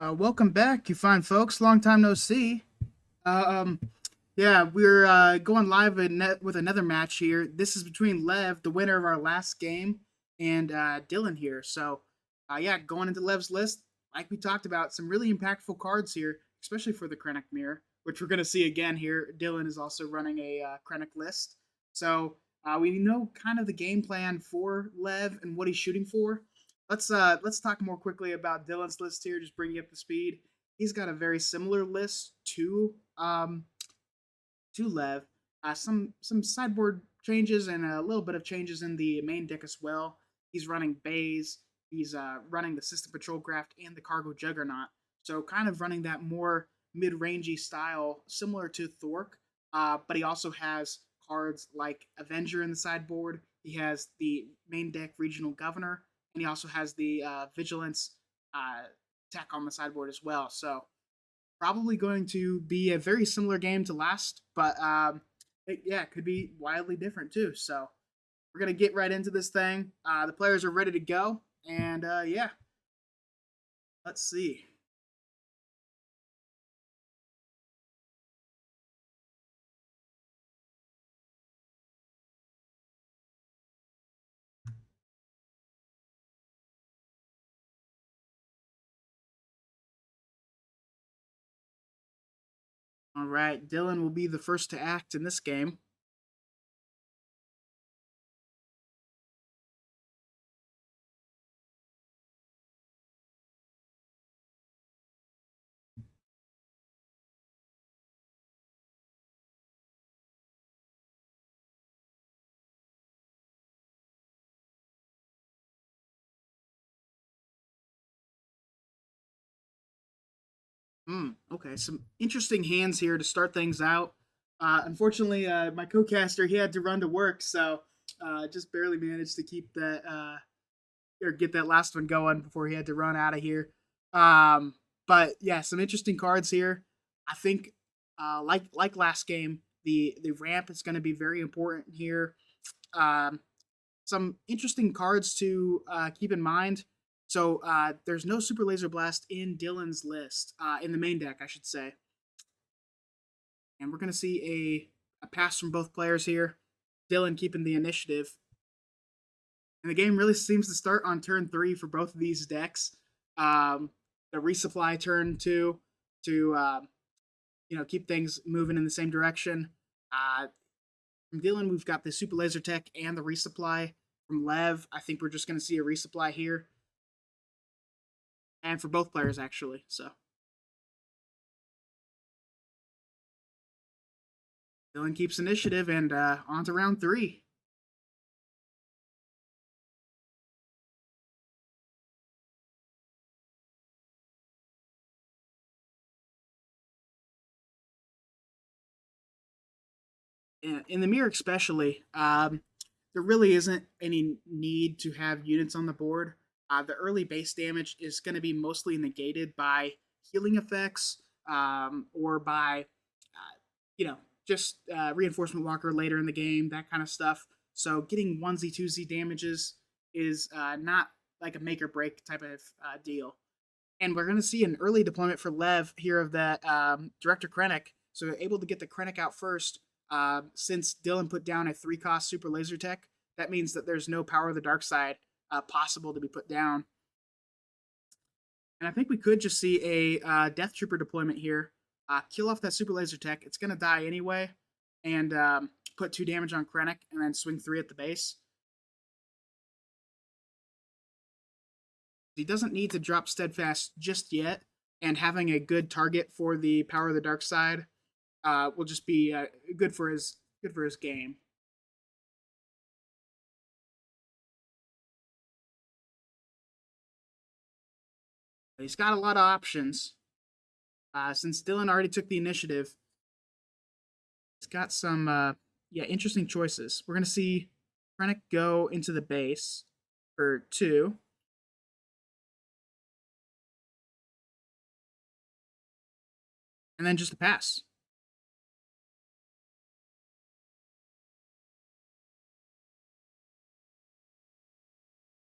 Welcome back, you fine folks. Long time no see. Uh, um, yeah, we're going live with another match here. This is between Lev, the winner of our last game, and Dylan here. So, yeah, going into Lev's list, like we talked about, some really impactful cards here, especially for the Krennic mirror, which we're going to see again here. Dylan is also running a Krennic list. So, we know kind of the game plan for Lev and what he's shooting for. Let's talk more quickly about Dylan's list here. Just bring you up to speed. He's got a very similar list to Lev. Some sideboard changes and a little bit of changes in the main deck as well. He's running Bays. He's running the System Patrol Craft and the Cargo Juggernaut. So kind of running that more mid-rangey style, similar to Thork. But he also has cards like Avenger in the sideboard. He has the main deck Regional Governor, and he also has the Vigilance tech on the sideboard as well. So probably going to be a very similar game to last, but it could be wildly different too. So we're gonna get right into this thing. The players are ready to go, and yeah, let's see. All right, Dylan will be the first to act in this game. Okay, some interesting hands here to start things out. Unfortunately, my co-caster he had to run to work, so just barely managed to keep that or get that last one going before he had to run out of here. But yeah, some interesting cards here. I think, like last game, the ramp is going to be very important here. Um, some interesting cards to keep in mind. So there's no Super Laser Blast in Dylan's list in the main deck, I should say, and we're going to see a pass from both players here. Dylan keeping the initiative, and the game really seems to start on turn 3 for both of these decks. The resupply turn 2 to keep things moving in the same direction. From Dylan, we've got the Super Laser Tech and the resupply. From Lev, I think we're just going to see a resupply here, and for both players actually. So Dylan keeps initiative, and on to round 3. In the mirror especially, there really isn't any need to have units on the board. The early base damage is going to be mostly negated by healing effects or by, you know, just reinforcement walker later in the game, that kind of stuff. So getting 1Z, 2Z damages is not like a make or break type of deal. And we're going to see an early deployment for Lev here of that Director Krennic. So able to get the Krennic out first. Since Dylan put down a 3-cost Super Laser Tech, that means that there's no Power of the Dark Side possible to be put down. And I think we could just see a Death Trooper deployment here. Kill off that Super Laser Tech. It's going to die anyway. And put 2 damage on Krennic and then swing 3 at the base. He doesn't need to drop Steadfast just yet. And having a good target for the Power of the Dark Side will just be good for his game. He's got a lot of options. Since Dylan already took the initiative, he's got some interesting choices. We're gonna see Krennic go into the base for 2. And then just a pass.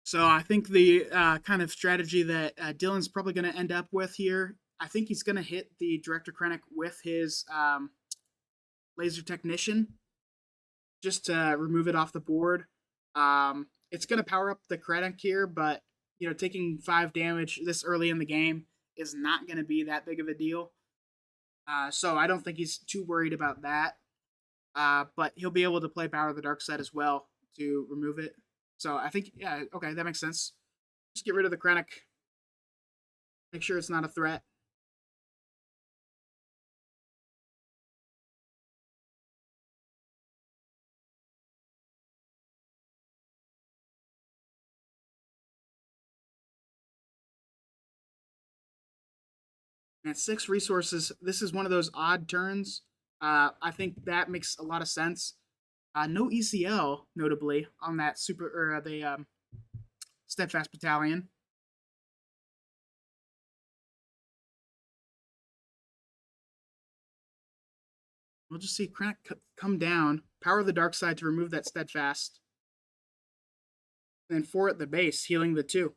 So I think the kind of strategy that Dillen's probably going to end up with here, I think he's going to hit the Director Krennic with his laser technician just to remove it off the board. It's going to power up the Krennic here, but taking 5 damage this early in the game is not going to be that big of a deal. So I don't think he's too worried about that. But he'll be able to play Power of the Dark Side as well to remove it. So I think, yeah, okay, that makes sense. Just get rid of the Krennic. Make sure it's not a threat. And at 6 resources, this is one of those odd turns. I think that makes a lot of sense. No ECL, notably, on that super or the steadfast battalion. We'll just see Krennic come down, power the dark side to remove that steadfast, and then 4 at the base, healing the 2.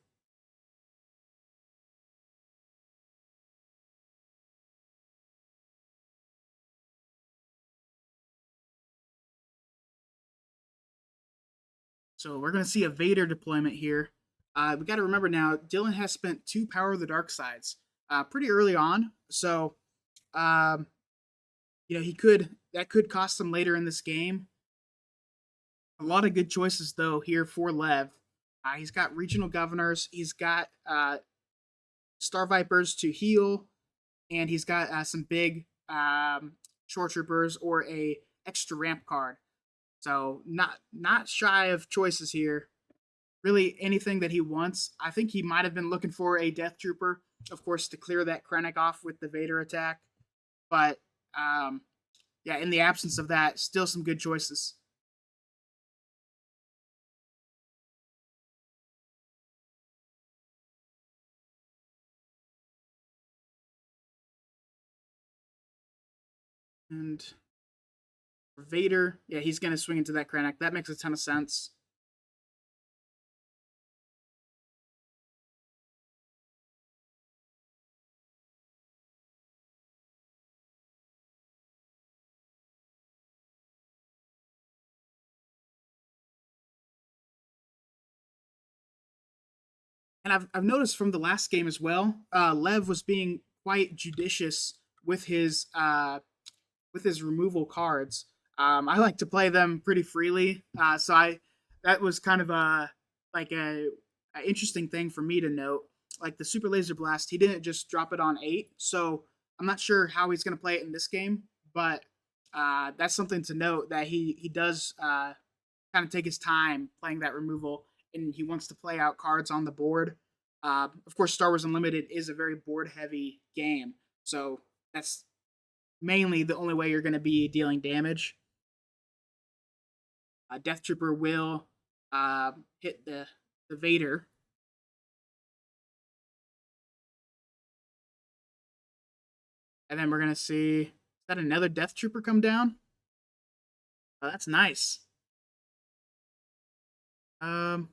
So we're going to see a Vader deployment here. We got to remember now, Dillen has spent 2 Power of the Dark Sides pretty early on. So, um, that could cost him later in this game. A lot of good choices, though, here for Lev. He's got regional governors, he's got Star Vipers to heal, and he's got some big shore troopers or a extra ramp card. So not shy of choices here. Really anything that he wants. I think he might have been looking for a Death Trooper, of course, to clear that Krennic off with the Vader attack. But yeah, in the absence of that, still some good choices. And for Vader, yeah, he's going to swing into that Krennic. That makes a ton of sense. And I've noticed from the last game as well, Lev was being quite judicious with his removal cards. I like to play them pretty freely, so I that was kind of a interesting thing for me to note. Like the Super Laser Blast, he didn't just drop it on 8, so I'm not sure how he's going to play it in this game, but that's something to note that he does kind of take his time playing that removal, and he wants to play out cards on the board. Of course, Star Wars Unlimited is a very board heavy game, so that's mainly the only way you're going to be dealing damage. Death Trooper will hit the Vader. And then we're going to see, is that another Death Trooper come down? Oh, that's nice. Um,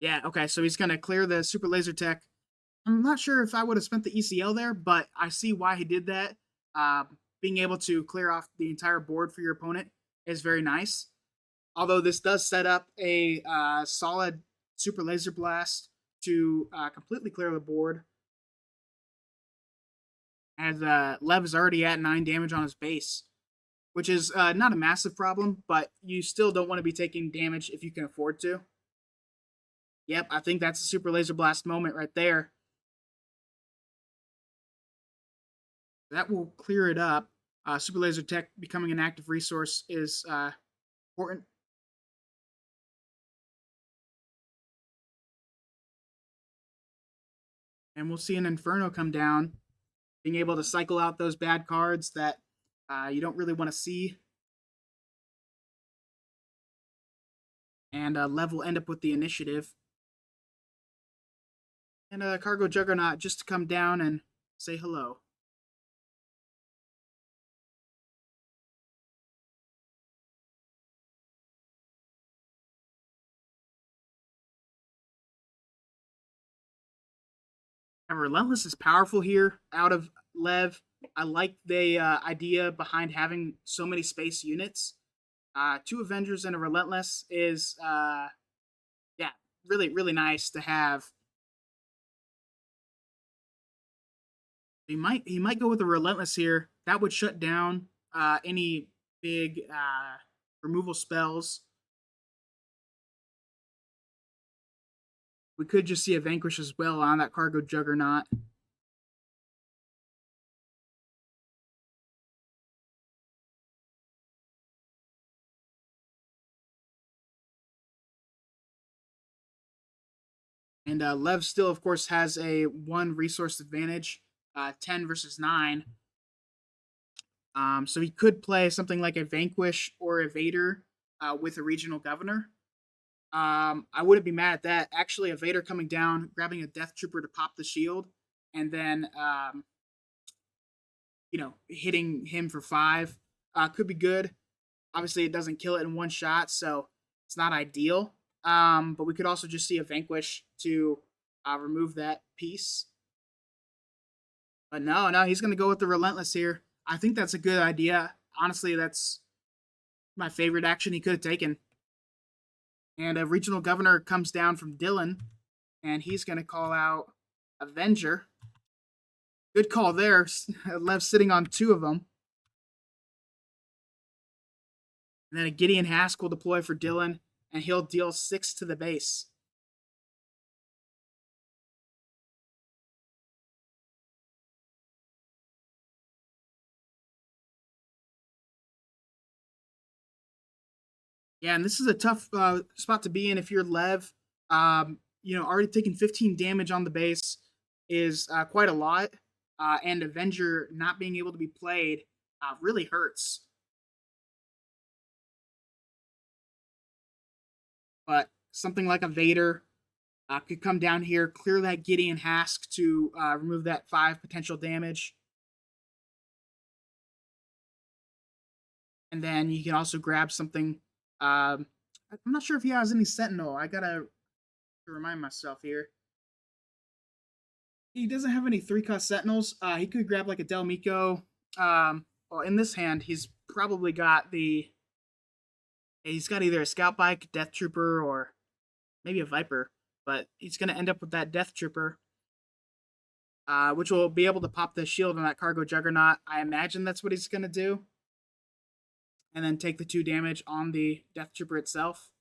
yeah, okay, so he's going to clear the Super Laser Tech. I'm not sure if I would have spent the ECL there, but I see why he did that. Being able to clear off the entire board for your opponent is very nice. Although this does set up a solid Super Laser Blast to completely clear the board. As Lev is already at 9 damage on his base, which is not a massive problem, but you still don't want to be taking damage if you can afford to. Yep, I think that's a Super Laser Blast moment right there. That will clear it up. Super Laser Tech becoming an active resource is important. And we'll see an Inferno come down, being able to cycle out those bad cards that you don't really want to see. And Lev will end up with the initiative. And Cargo Juggernaut just to come down and say hello. Relentless is powerful here out of Lev. I like the idea behind having so many space units. Two Avengers and a Relentless is yeah, really nice to have. He might go with the Relentless here. That would shut down any big removal spells. We could just see a Vanquish as well on that Cargo Juggernaut. And Lev still, of course, has a one resource advantage, 10 versus 9. So he could play something like a Vanquish or a Vader with a regional governor. I wouldn't be mad at that. Actually, a Vader coming down, grabbing a Death Trooper to pop the shield, and then hitting him for 5 could be good. Obviously, it doesn't kill it in one shot, so it's not ideal. But we could also just see a Vanquish to remove that piece. But no, he's going to go with the Relentless here. I think that's a good idea. Honestly, that's my favorite action he could have taken. And a regional governor comes down from Dillen, and he's going to call out Avenger. Good call there. Lev sitting on 2 of them. And then a Gideon Hask will deploy for Dillen, and he'll deal 6 to the base. Yeah, and this is a tough spot to be in if you're Lev. Already taking 15 damage on the base is quite a lot, and Avenger not being able to be played really hurts. But something like a Vader could come down here, clear that Gideon Hask to remove that 5 potential damage. And then you can also grab something. I'm not sure if he has any Sentinel. I gotta remind myself here. He doesn't have any 3-cost Sentinels. He could grab like a Del Mico. Well, in this hand, he's probably got the. He's got either a Scout Bike, Death Trooper, or maybe a Viper. But he's going to end up with that Death Trooper, which will be able to pop the shield on that Cargo Juggernaut. I imagine that's what he's going to do. And then take the 2 damage on the Death Trooper itself.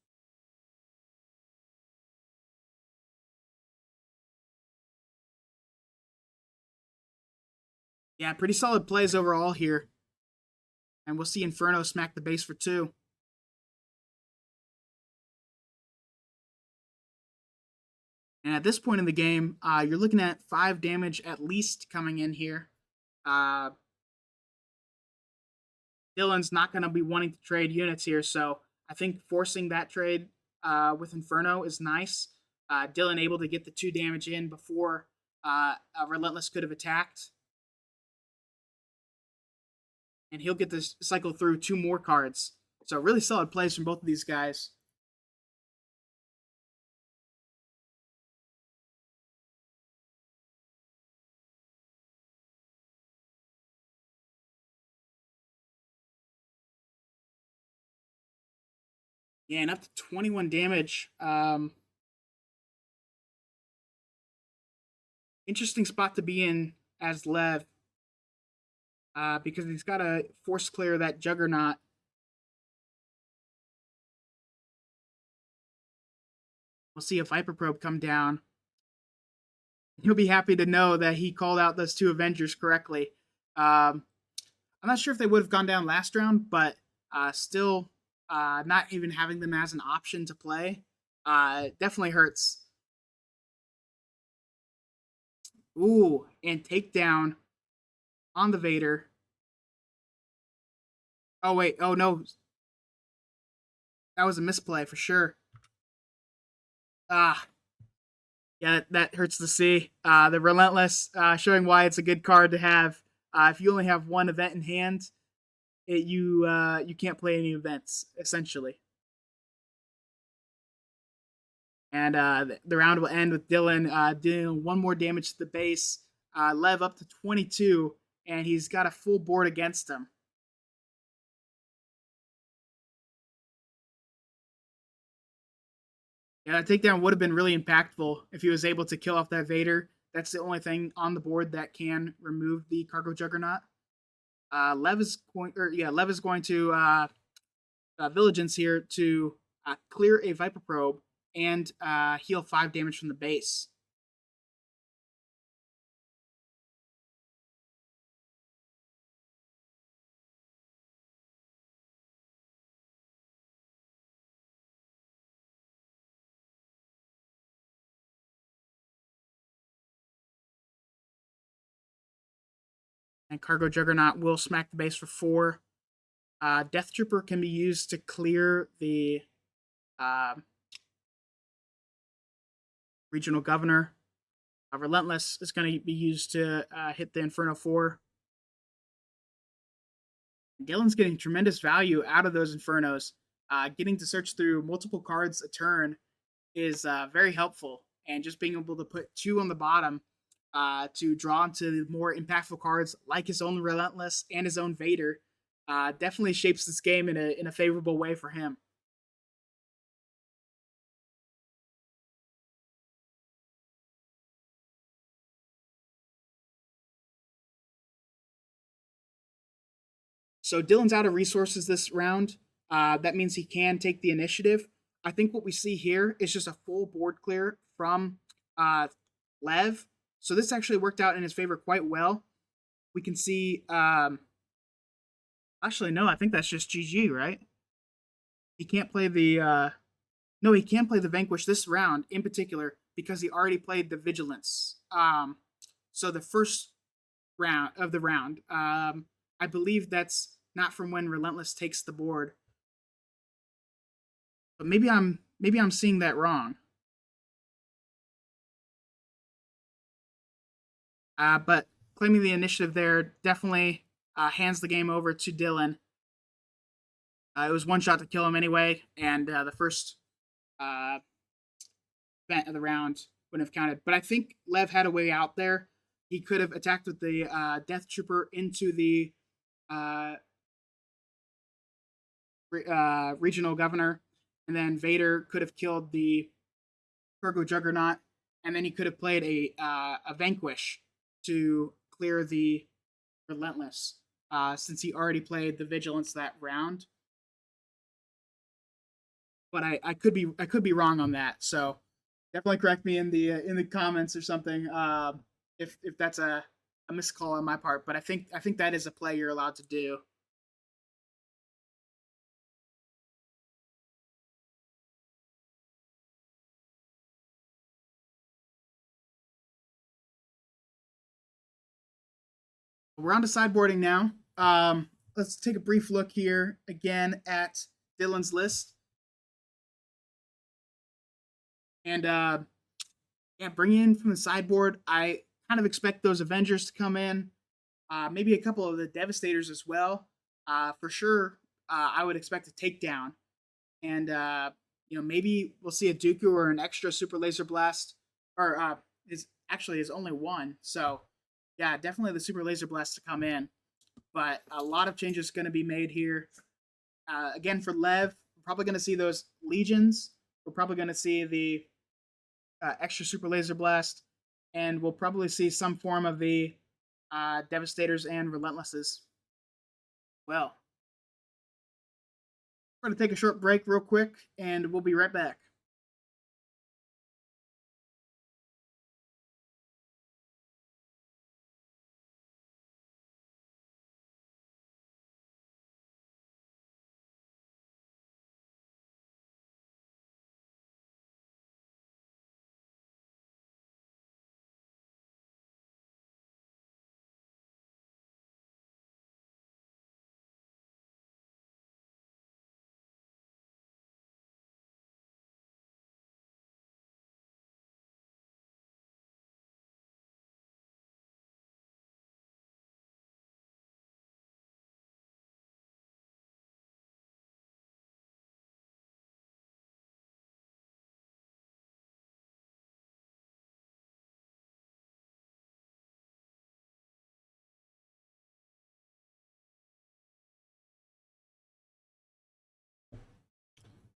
Yeah, pretty solid plays overall here. And we'll see Inferno smack the base for 2. And at this point in the game, you're looking at 5 damage at least coming in here. Dillen's not going to be wanting to trade units here, so I think forcing that trade with Inferno is nice. Dillen able to get the 2 damage in before Relentless could have attacked. And he'll get this cycle through 2 more cards. So really solid plays from both of these guys. Yeah, and up to 21 damage. Interesting spot to be in as Lev. Because he's got to force clear that Juggernaut. We'll see a Viper Probe come down. He'll be happy to know that he called out those 2 Avengers correctly. I'm not sure if they would have gone down last round, but still not even having them as an option to play definitely hurts. Ooh, and takedown on the Vader. Oh, wait. Oh, no. That was a misplay for sure. Ah. Yeah, that hurts to see. The Relentless showing why it's a good card to have. If you only have 1 event in hand, you can't play any events, essentially. And the round will end with Dillen doing one more damage to the base. Lev up to 22, and he's got a full board against him. Yeah, that takedown would have been really impactful if he was able to kill off that Vader. That's the only thing on the board that can remove the Cargo Juggernaut. Lev is going to Vigilance here to clear a Viper Probe and heal 5 damage from the base. And Cargo Juggernaut will smack the base for 4. Death Trooper can be used to clear the uh, Regional Governor. Relentless is going to be used to hit the Inferno 4. Dillen's getting tremendous value out of those Infernos. Getting to search through multiple cards a turn is very helpful. And just being able to put 2 on the bottom to draw into more impactful cards like his own Relentless and his own Vader definitely shapes this game in a favorable way for him. So Dillen's out of resources this round. That means he can take the initiative. I think what we see here is just a full board clear from Lev. So this actually worked out in his favor quite well. We can see. Actually, no, I think that's just GG, right? He can't play the. No, he can't play the Vanquish this round in particular because he already played the Vigilance. So the first round of the round. I believe that's not from when Relentless takes the board. But maybe I'm seeing that wrong. But claiming the initiative there definitely hands the game over to Dillen. It was one shot to kill him anyway, and the first event of the round wouldn't have counted. But I think Lev had a way out there. He could have attacked with the Death Trooper into the regional governor, and then Vader could have killed the Cargo Juggernaut, and then he could have played a Vanquish to clear the Relentless, since he already played the Vigilance that round. But I could be wrong on that. So definitely correct me in the comments or something if that's a miscall on my part. But I think that is a play you're allowed to do. We're on to sideboarding now. Let's take a brief look here again at Dillen's list. And yeah, bringing in from the sideboard, I kind of expect those Avengers to come in. Maybe a couple of the Devastators as well. For sure, I would expect a takedown. And, maybe we'll see a Dooku or an extra Super Laser Blast. Or is only one. So, yeah, definitely the Super Laser Blast to come in. But a lot of changes going to be made here. Again, for Lev, we're probably going to see those Legions. We're probably going to see the extra Super Laser Blast. And we'll probably see some form of the Devastators and Relentlesses. Well, we're going to take a short break real quick, and we'll be right back.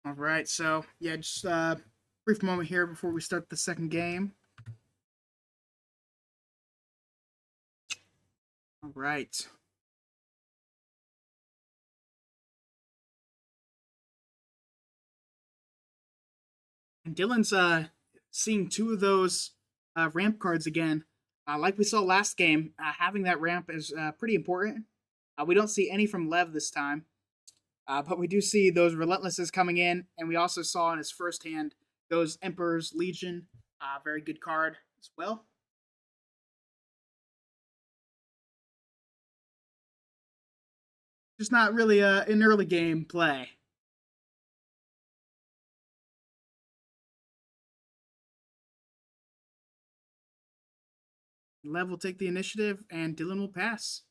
All right, so yeah, just brief moment here before we start the second game. All right. And Dylan's seeing two of those ramp cards again. Like we saw last game, having that ramp is pretty important. We don't see any from Lev this time, but we do see those Relentlesses coming in, and we also saw in his first hand those Emperor's Legion. Very good card as well. Just not really an early game play. Lev will take the initiative, and Dylan will pass.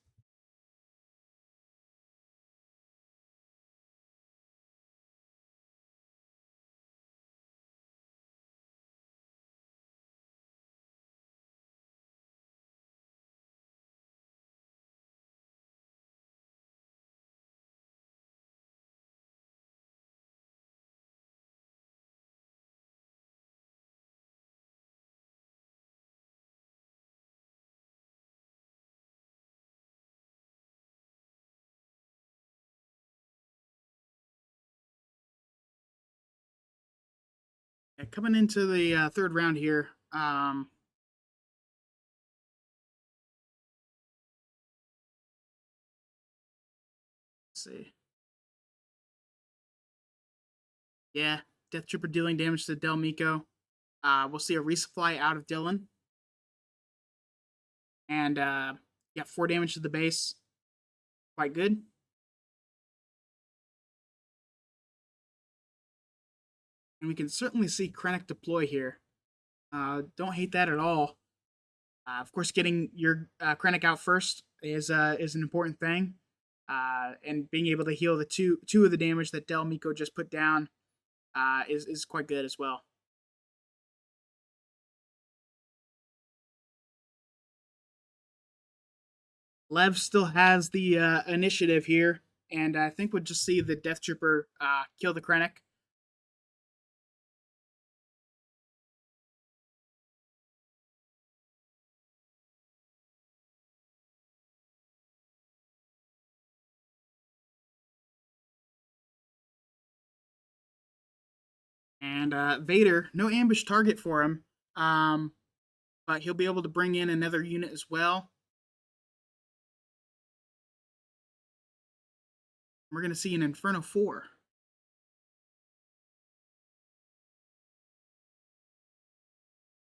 Yeah, coming into the third round here, let's see. Yeah, Death Trooper dealing damage to Del Miko. We'll see a resupply out of Dylan. And yeah, 4 damage to the base. Quite good. And we can certainly see Krennic deploy here. Don't hate that at all. Of course, getting your Krennic out first is an important thing. And being able to heal the two of the damage that Del Miko just put down is quite good as well. Lev still has the initiative here, and I think we'll just see the Death Trooper kill the Krennic. And Vader, no ambush target for him, but he'll be able to bring in another unit as well. We're going to see an Inferno 4.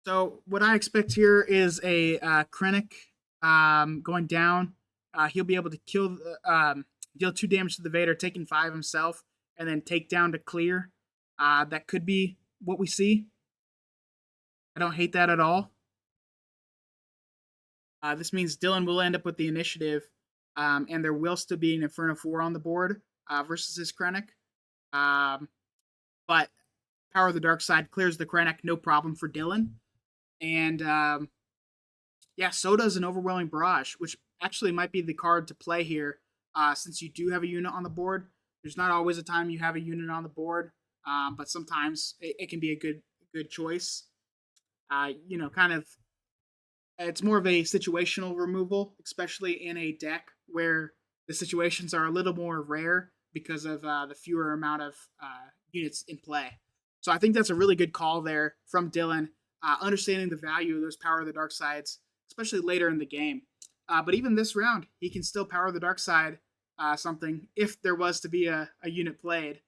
So what I expect here is a Krennic going down. He'll be able to deal 2 damage to the Vader, taking 5 himself, and then take down to clear. That could be what we see. I don't hate that at all. This means Dylan will end up with the initiative, and there will still be an Inferno 4 on the board versus his Krennic. But Power of the Dark Side clears the Krennic, no problem for Dylan. And yeah, so does an Overwhelming Barrage, which actually might be the card to play here since you do have a unit on the board. There's not always a time you have a unit on the board, but sometimes it can be a good choice. Kind of it's more of a situational removal, especially in a deck where the situations are a little more rare because of the fewer amount of units in play. So I think that's a really good call there from Dylan, understanding the value of those Power of the Dark Sides, especially later in the game. But even this round, he can still Power the Dark Side something if there was to be a unit played.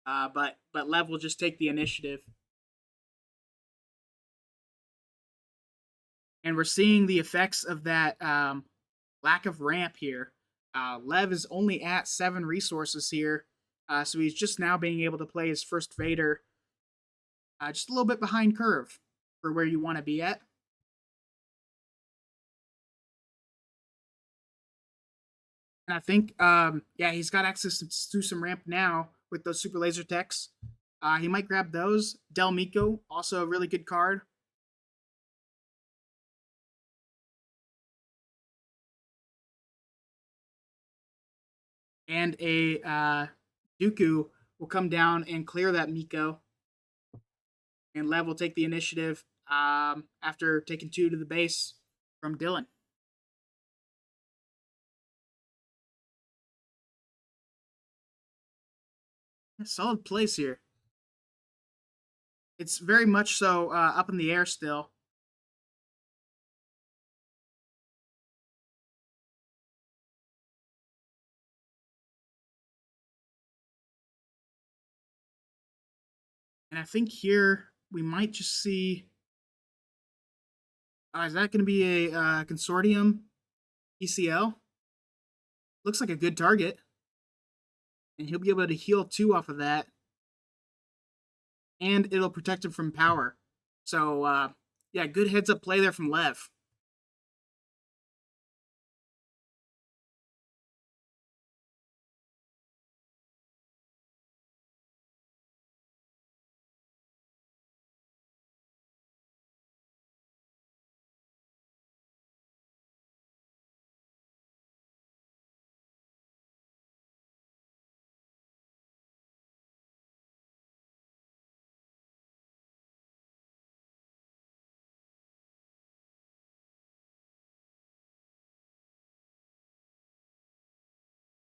But Lev will just take the initiative. And we're seeing the effects of that lack of ramp here. Lev is only at 7 resources here, so he's just now being able to play his first Vader, just a little bit behind curve for where you want to be at. And I think, yeah, he's got access to some ramp now with those super laser techs. He might grab those. Del Miko, also a really good card. And a Dooku will come down and clear that Miko, and Lev will take the initiative after taking 2 to the base from Dillen. Solid place here. It's very much so up in the air still. And I think here we might just see. Is that going to be a consortium ECL? Looks like a good target. And he'll be able to heal 2 off of that. And it'll protect him from power. So, yeah, good heads up play there from Lev.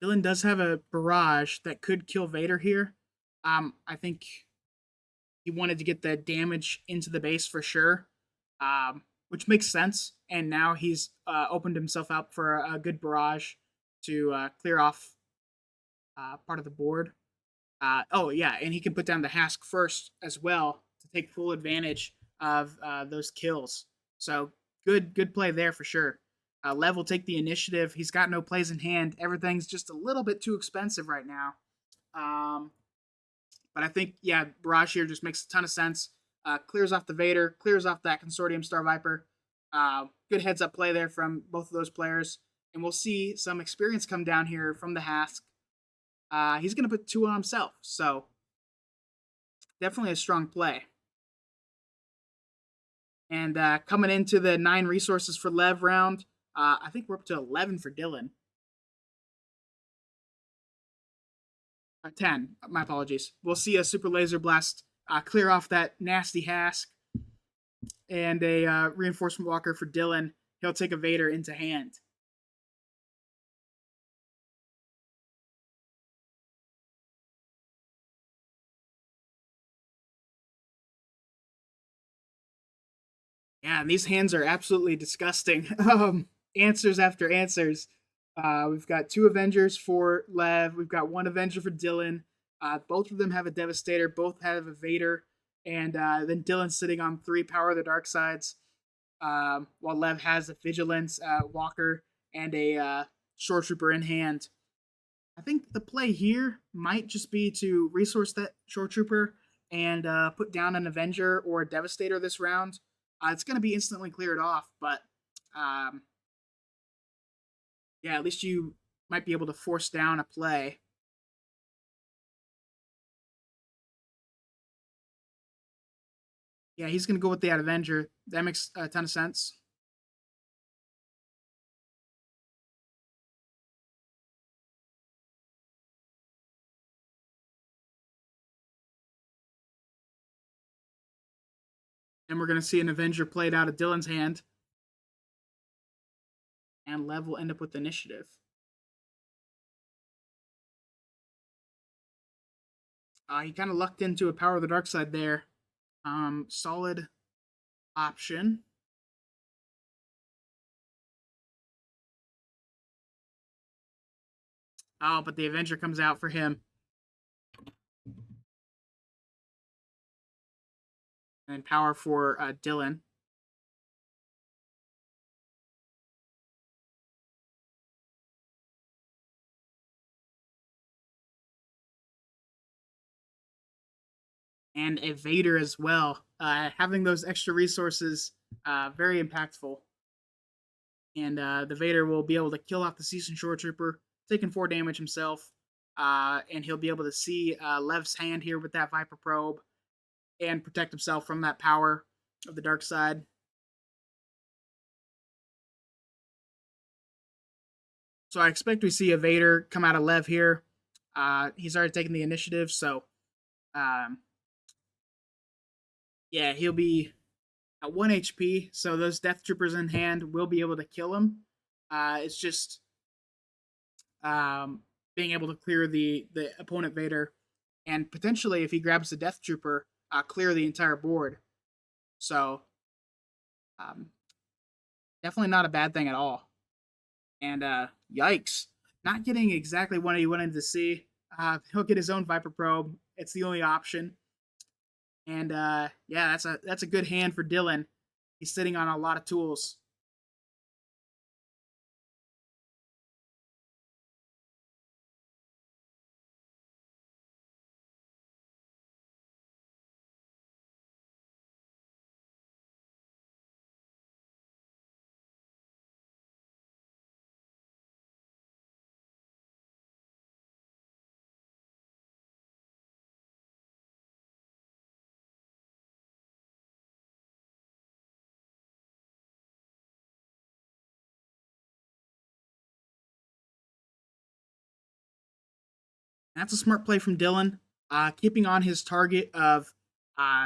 Dylan does have a barrage that could kill Vader here. I think he wanted to get the damage into the base for sure, which makes sense. And now he's opened himself up for a good barrage to clear off part of the board. Oh yeah, and he can put down the Hask first as well to take full advantage of those kills. So good play there for sure. Lev will take the initiative. He's got no plays in hand. Everything's just a little bit too expensive right now. Um, but I think, yeah, Barrage here just makes a ton of sense. Clears off the Vader, clears off that Consortium Star Viper. Good heads up play there from both of those players. And we'll see some experience come down here from the Hask. He's going to put 2 on himself. So definitely a strong play. And coming into the 9 resources for Lev round, I think we're up to 11 for Dillen. 10, my apologies. We'll see a Super Laser Blast clear off that nasty Hask, and a Reinforcement Walker for Dillen. He'll take a Vader into hand. Yeah, and these hands are absolutely disgusting. Answers after answers. We've got 2 Avengers for Lev. We've got 1 Avenger for Dillen. Both of them have a Devastator. Both have a Vader. And then Dillen's sitting on 3 Power of the Dark Sides. While Lev has a Vigilance Walker and a Shore Trooper in hand. I think the play here might just be to resource that Shore Trooper and put down an Avenger or a Devastator this round. It's going to be instantly cleared off, but yeah, at least you might be able to force down a play. Yeah, he's going to go with that Avenger. That makes a ton of sense. And we're going to see an Avenger played out of Dillen's hand. And Lev will end up with initiative. He kind of lucked into a Power of the Dark Side there. Solid option. Oh, but the Avenger comes out for him. And power for Dillen. And a Vader as well. Having those extra resources, very impactful. And the Vader will be able to kill off the Season Shore Trooper, taking 4 damage himself. And he'll be able to see Lev's hand here with that Viper Probe and protect himself from that power of the dark side. So I expect we see a Vader come out of Lev here. He's already taken the initiative, so um, yeah, he'll be at 1 HP. So those Death Troopers in hand will be able to kill him. It's just um, being able to clear the opponent Vader, and potentially if he grabs the Death Trooper, clear the entire board. So um, definitely not a bad thing at all. And yikes, not getting exactly what he wanted to see. He'll get his own Viper Probe. It's the only option. And yeah, that's a good hand for Dillen. He's sitting on a lot of tools. That's a smart play from Dillen. Keeping on his target of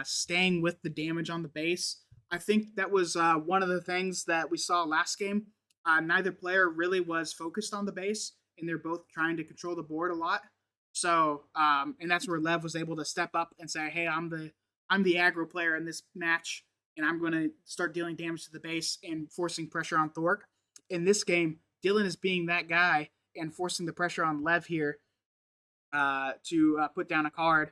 staying with the damage on the base. I think that was one of the things that we saw last game. Neither player really was focused on the base, and they're both trying to control the board a lot. So, and that's where Lev was able to step up and say, "Hey, I'm the aggro player in this match, and I'm going to start dealing damage to the base and forcing pressure on Thork." In this game, Dillen is being that guy and forcing the pressure on Lev here to put down a card.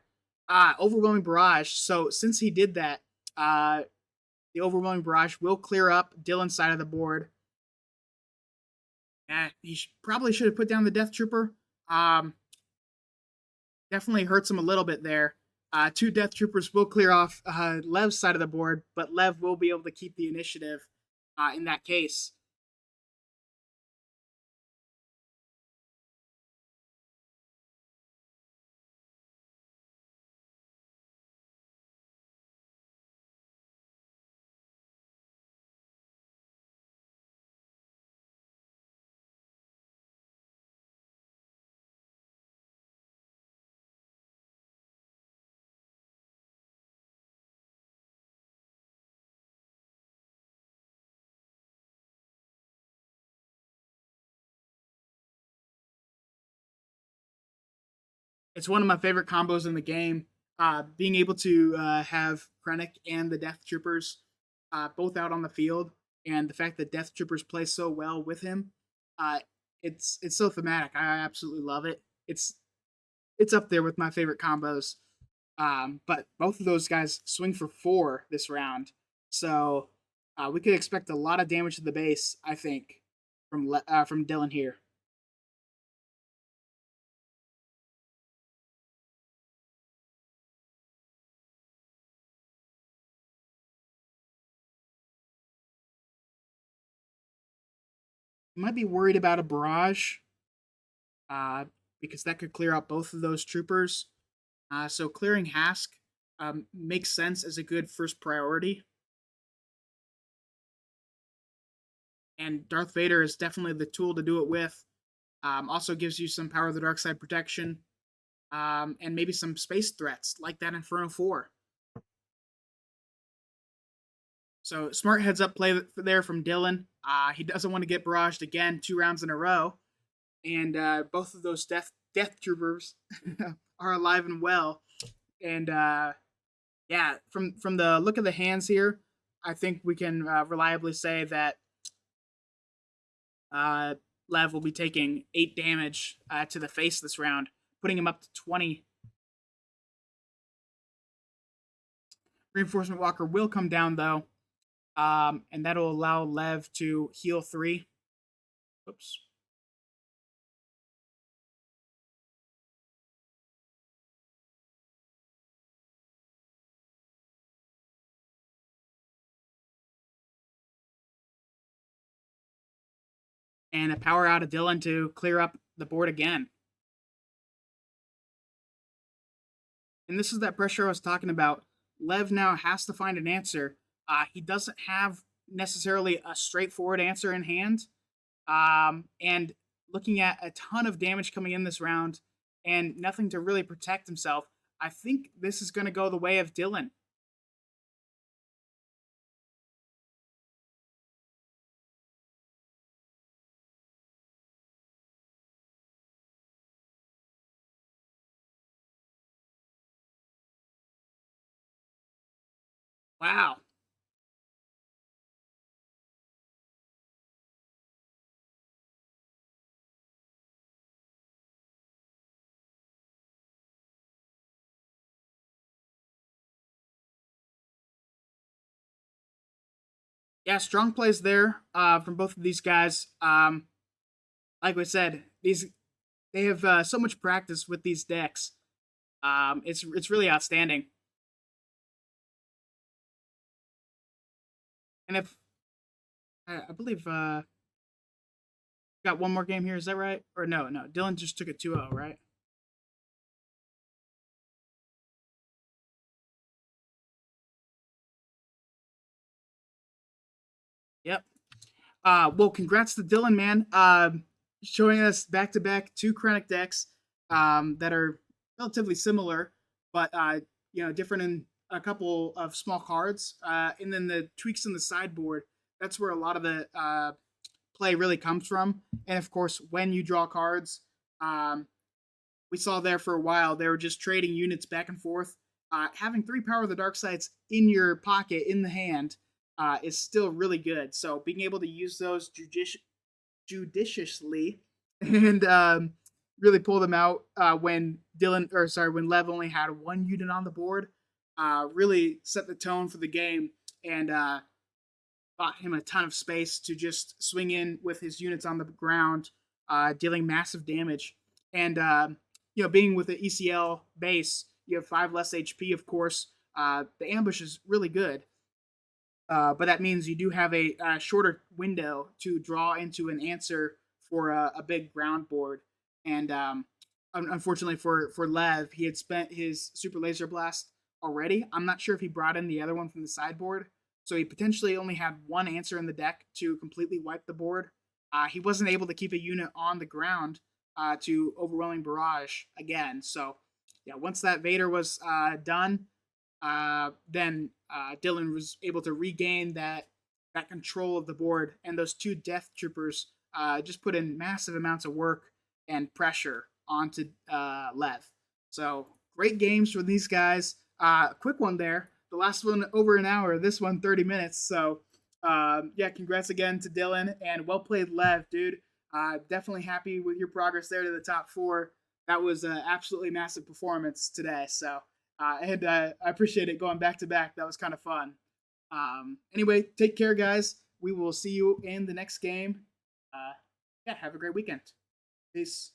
Overwhelming Barrage. So since he did that, the Overwhelming Barrage will clear up Dillen's side of the board. He probably should have put down the Death Trooper. Definitely hurts him a little bit there. Two Death Troopers will clear off Lev's side of the board, but Lev will be able to keep the initiative in that case. It's one of my favorite combos in the game. Being able to have Krennic and the Death Troopers both out on the field, and the fact that Death Troopers play so well with him, uh, it's so thematic. I absolutely love it. It's up there with my favorite combos. But both of those guys swing for 4 this round, so we could expect a lot of damage to the base. I think from Dillen here. You might be worried about a barrage, uh, because that could clear out both of those troopers. So clearing Hask makes sense as a good first priority. And Darth Vader is definitely the tool to do it with. Also gives you some Power of the Dark Side protection, and maybe some space threats like that Inferno 4. So smart heads up play there from Dillen. He doesn't want to get barraged again 2 rounds in a row, and both of those death troopers are alive and well. And yeah, from the look of the hands here, I think we can reliably say that uh, Lev will be taking 8 damage to the face this round, putting him up to 20. Reinforcement Walker will come down though, and that'll allow Lev to heal 3. Oops. And a power out of Dillen to clear up the board again. And this is that pressure I was talking about. Lev now has to find an answer. He doesn't have necessarily a straightforward answer in hand. And looking at a ton of damage coming in this round, and nothing to really protect himself. I think this is going to go the way of Dillen. Wow. Yeah, strong plays there from both of these guys. Like we said, they have so much practice with these decks. It's really outstanding. And if I believe got one more game here, is that right? Or no, Dylan just took a 2-0, right? Yep. Well, congrats to Dylan, man. Showing us back to back two Krennic decks that are relatively similar, but different in a couple of small cards. And then the tweaks in the sideboard. That's where a lot of the play really comes from. And of course, when you draw cards, um, we saw there for a while they were just trading units back and forth. Having three Power of the Dark Sides in your pocket in the hand is still really good. So being able to use those judiciously and really pull them out when Lev only had one unit on the board, really set the tone for the game and bought him a ton of space to just swing in with his units on the ground, dealing massive damage. And being with the ECL base, you have 5 less HP, of course. The ambush is really good, but that means you do have a shorter window to draw into an answer for a big ground board. And unfortunately for Lev, he had spent his Super Laser Blast already. I'm not sure if he brought in the other one from the sideboard, so he potentially only had one answer in the deck to completely wipe the board. He wasn't able to keep a unit on the ground to Overwhelming Barrage again. So, yeah, once that Vader was done, then Dillen was able to regain that control of the board, and those two Death Troopers just put in massive amounts of work and pressure onto Lev. So great games for these guys. Quick one there. The last one over an hour. This one 30 minutes. So yeah, congrats again to Dillen and well played, Lev, dude. Definitely happy with your progress there to the top four. That was an absolutely massive performance today. So and I appreciate it going back to back. That was kind of fun. Anyway, take care, guys. We will see you in the next game. Yeah, have a great weekend. Peace.